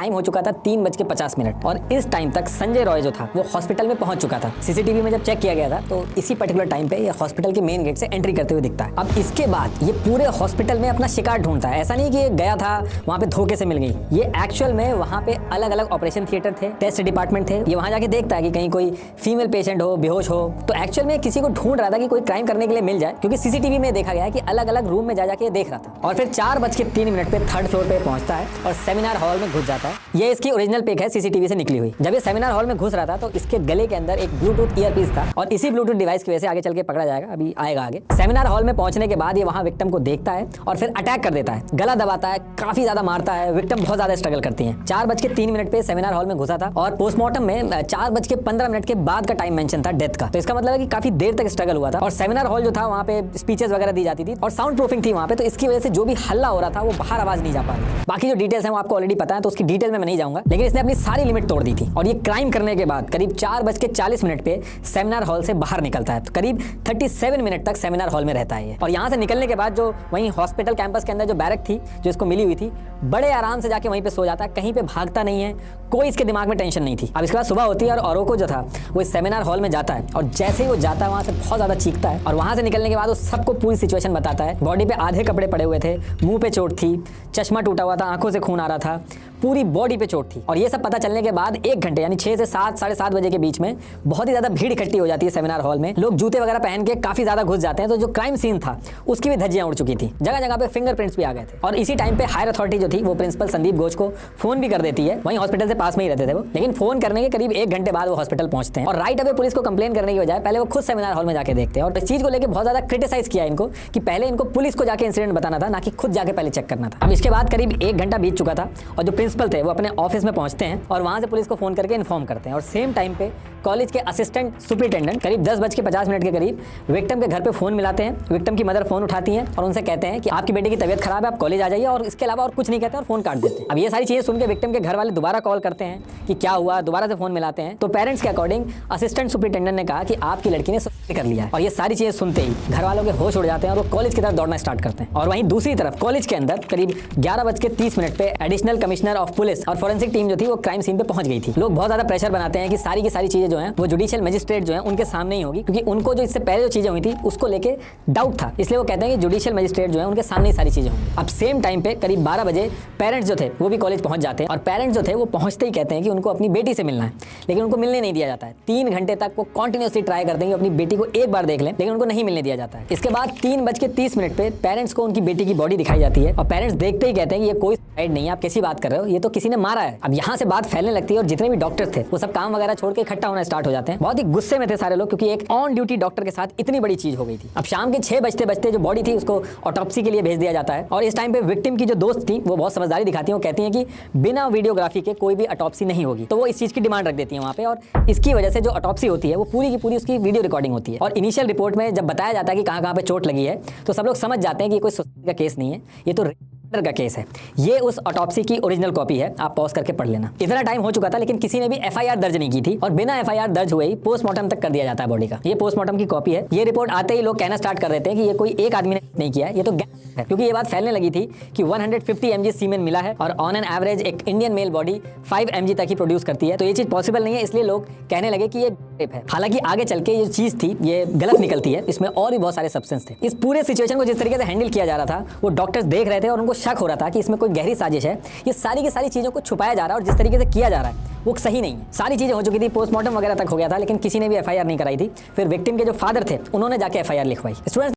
Time हो चुका था 3:50 और इस टाइम तक संजय रॉय जो था वो हॉस्पिटल में पहुंच चुका था। सीसीटीवी में जब चेक किया गया था तो इसी पर्टिकुलर टाइम पे ये हॉस्पिटल के मेन गेट से एंट्री करते हुए दिखता है। अब इसके बाद ये पूरे हॉस्पिटल में अपना शिकार ढूंढता है। ऐसा नहीं कि ये गया था वहाँ पे धोखे से मिल गई, ये एक्चुअल में वहाँ पे अलग अलग ऑपरेशन थिएटर थे, टेस्ट डिपार्टमेंट थे। ये वहाँ जाके देखता है कि कहीं कोई फीमेल पेशेंट हो, बेहोश हो। तो एक्चुअल में किसी को ढूंढ रहा था कि कोई क्राइम करने के लिए मिल जाए, क्योंकि सीसीटीवी में देखा गया है कि अलग अलग रूम में जाके देख रहा था। और फिर 4:03 पे 3rd फ्लोर पे पहुंचता है और सेमिनार हॉल में घुस जाता है। ये इसकी ओरिजिनल पिक है सीसीटीवी से निकली हुई। जब ये सेमिनार हॉल में घुस रहा था तो इसके गले के अंदर एक ब्लूटूथ ईयरपीस था और इसी ब्लूटूथ डिवाइस की वजह से आगे चल के पकड़ा जाएगा, अभी आएगा आगे। सेमिनार हॉल में पहुंचने के बाद ये वहां विक्टिम को देखता है और फिर अटैक कर देता है, गला दबाता है, काफी ज्यादा मारता है। विक्टिम बहुत ज्यादा स्ट्रगल करती है। 4:03 पे सेमिनार हॉल में घुसा था और पोस्टमार्टम में 4:15 के बाद का टाइम मेंशन था डेथ का। तो इसका मतलब है कि काफी देर तक स्ट्रगल हुआ था। और सेमिनार हॉल जो था वहां पे स्पीचेस वगैरह दी जाती थी और साउंड प्रूफिंग थी वहां पे, तो इसकी वजह से जो भी हल्ला हो रहा था वो बाहर आवाज नहीं जा पा रही। बाकी जो डिटेल्स हैं वो आपको ऑलरेडी पता है, तो उसकी डिटेल में मैं नहीं जाऊंगा। लेकिन इसने अपनी सारी लिमिट तोड़ दी थी और ये क्राइम करने के बाद करीब 4:40 पे सेमिनार हॉल से बाहर निकलता है। तो करीब 37 मिनट तक सेमिनार हॉल में रहता है ये। और यहाँ से निकलने के बाद जो वहीं हॉस्पिटल कैंपस के अंदर जो बैरक थी जो इसको मिली हुई थी, बड़े आराम से जाके वहीं पे सो जाता है, कहीं पे भागता नहीं है, कोई इसके दिमाग में टेंशन नहीं थी। अब इसके बाद सुबह होती है और औरोको जो था वो इस सेमिनार हॉल में जाता है और जैसे ही वो जाता है वहां से बहुत ज्यादा चीखता है और वहां से निकलने के बाद वो सबको पूरी सिचुएशन बताता है। बॉडी पे आधे कपड़े पड़े हुए थे, मुंह पे चोट थी, चश्मा टूटा हुआ था, आंखों से खून आ रहा था, पूरी बॉडी पे चोट थी। और ये सब पता चलने के बाद 1 घंटे यानी 6 से 7 साढ़े 7 बजे के बीच में बहुत ही ज्यादा भीड़ इकट्ठी हो जाती है सेमिनार हॉल में। लोग जूते वगैरह पहन के काफी ज्यादा घुस जाते हैं। तो जो क्राइम सीन था उसकी भी धज्जियां उड़ चुकी थी, जगह जगह पे फिंगरप्रिंट्स भी आ गए थे। और इसी टाइम पे हायर अथॉरिटी जो थी वो प्रिंसिपल संदीप घोष को फोन भी कर देती है। वहीं हॉस्पिटल से पास में ही रहते थे वो, लेकिन फोन करने के करीब 1 घंटे बाद वो हॉस्पिटल पहुंचते हैं और राइट अवे पुलिस को कंप्लेन करने की बजाय पहले वो खुद सेमिनार हॉल में जाके देखते हैं। और इस चीज को लेकर बहुत ज्यादा क्रिटिसाइज किया इनको कि पहले इनको पुलिस को जाके इंसिडेंट बताना था, ना कि खुद जाके पहले चेक करना था। अब इसके बाद करीब 1 घंटा बीत चुका था और जो प्रिंसिपल थे वो अपने ऑफिस में पहुंचते हैं और वहां से पुलिस को फोन करके इन्फॉर्म करते हैं। और सेम टाइम पे कॉलेज के असिस्टेंट सुपरिटेंडेंट करीब 10:50 के करीब विक्टिम के घर पे फोन मिलाते हैं। विक्टिम की मदर फोन उठाती हैं और उनसे कहते हैं कि आपकी बेटी की तबीयत खराब है, आप कॉलेज आ जाइए, और इसके अलावा और कुछ नहीं कहते और फोन काट देते हैं। अब ये सारी चीजें सुन के विक्टिम के घर वाले दोबारा कॉल करते हैं कि क्या हुआ, दोबारा से फोन मिलाते हैं। तो पेरेंट्स के अकॉर्डिंग असिस्टेंट सुपरिटेंडेंट ने कहा कि आपकी लड़की ने सुसाइड कर लिया है। और ये सारी चीजें सुनते ही घर वालों के होश उड़ जाते हैं और वो कॉलेज की तरफ दौड़ना स्टार्ट करते हैं। और वहीं दूसरी तरफ कॉलेज के अंदर करीब 11:30 पे एडिशनल कमिश्नर ऑफ पुलिस और फोरेंसिक टीम जो थी वो क्राइम सीन पे पहुंच गई थी। लोग बहुत ज्यादा प्रेशर बनाते हैं कि सारी की सारी चीजें जो हैं वो जुडिशियल मजिस्ट्रेट जो हैं उनके सामने ही होगी, क्योंकि उनको जो इससे पहले जो चीजें हुई थी उसको लेके डाउट था, इसलिए वो कहते हैं कि जुडिशियल मजिस्ट्रेट जो है उनके सामने ही सारी चीजें होंगी। अब सेम टाइम पे करीब 12 बजे पेरेंट्स जो थे वो भी कॉलेज पहुंच जाते हैं और पेरेंट्स जो थे वो पहुंचते ही कहते हैं कि उनको अपनी बेटी से मिलना है, लेकिन उनको मिलने नहीं दिया जाता है। 3 घंटे तक वो कॉन्टिन्यूसली ट्राई करते हैं कि अपनी बेटी को एक बार देख लें, लेकिन उनको नहीं मिलने दिया जाता है। इसके बाद 3:30 पे पेरेंट्स को उनकी बेटी की बॉडी दिखाई जाती है और पेरेंट्स देखते ही कहते हैं कि ये कोई सुसाइड नहीं है, आप कैसी बात कर रहे हो, ये तो किसी ने मारा है। अब यहाँ से बात फैलने लगती है और जितने भी डॉक्टर्स थे वो सब काम वगैरह छोड़ के इकट्ठा होना स्टार्ट हो जाते हैं। बहुत ही गुस्से में थे सारे लोग, क्योंकि एक ऑन ड्यूटी डॉक्टर के साथ इतनी बड़ी चीज हो गई थी। अब शाम के 6 बजते जो बॉडी थी उसको ऑटोप्सी के लिए भेज दिया जाता है। और इस टाइम पे विक्टिम की जो दोस्त थी वो बहुत समझदारी दिखाती है, वो कहती है कि बिना वीडियोग्राफी के कोई भी ऑटोप्सी नहीं होगी। तो वो इस चीज की डिमांड रख देती है वहाँ पे और इसकी वजह से जो ऑटोप्सी होती है वो पूरी की पूरी उसकी वीडियो रिकॉर्डिंग होती है। और इनिशियल रिपोर्ट में जब बताया जाता है कि कहाँ पे चोट लगी है तो सब लोग समझ जाते हैं कि कोई सुसाइड का केस नहीं है, ये तो मर्डर का केस है। ये उस ऑटोप्सी की ओरिजिनल कॉपी है, आप पॉज करके पढ़ लेना। इतना टाइम हो चुका था लेकिन किसी ने भी एफआईआर दर्ज नहीं की थी और बिना एफआईआर दर्ज हुए ही पोस्टमार्टम तक कर दिया जाता है बॉडी का। ये पोस्टमार्टम की कॉपी है। ये रिपोर्ट आते ही लोग कहना स्टार्ट कर देते हैं कि ये कोई एक आदमी ने नहीं किया है, ये तो गैंग है, क्योंकि ये बात फैलने लगी थी कि 150 mg सीमेन मिला है और ऑन एन एवरेज एक इंडियन मेल बॉडी 5 mg तक ही प्रोड्यूस करती है, तो ये चीज पॉसिबल नहीं है, इसलिए लोग कहने लगे कि ये रेप है। हालांकि आगे चल के ये चीज थी ये गलत निकलती है, इसमें और भी बहुत सारे सब्सटेंस थे। इस पूरे सिचुएशन को जिस तरीके से हैंडल किया जा रहा था वो डॉक्टर्स देख रहे थे और उनको शक हो रहा था कि इसमें कोई गहरी साजिश है, ये सारी की सारी चीजों को छुपाया जा रहा है और जिस तरीके से किया जा रहा है वो सही नहीं है। सारी चीजें हो चुकी थी, पोस्टमार्टम वगैरह तक हो गया था, लेकिन किसी ने भी एफआईआर नहीं कराई थी। फिर विक्टिम के जो फादर थे उन्होंने जाके एफआईआर लिखवाई। स्टूडेंट्स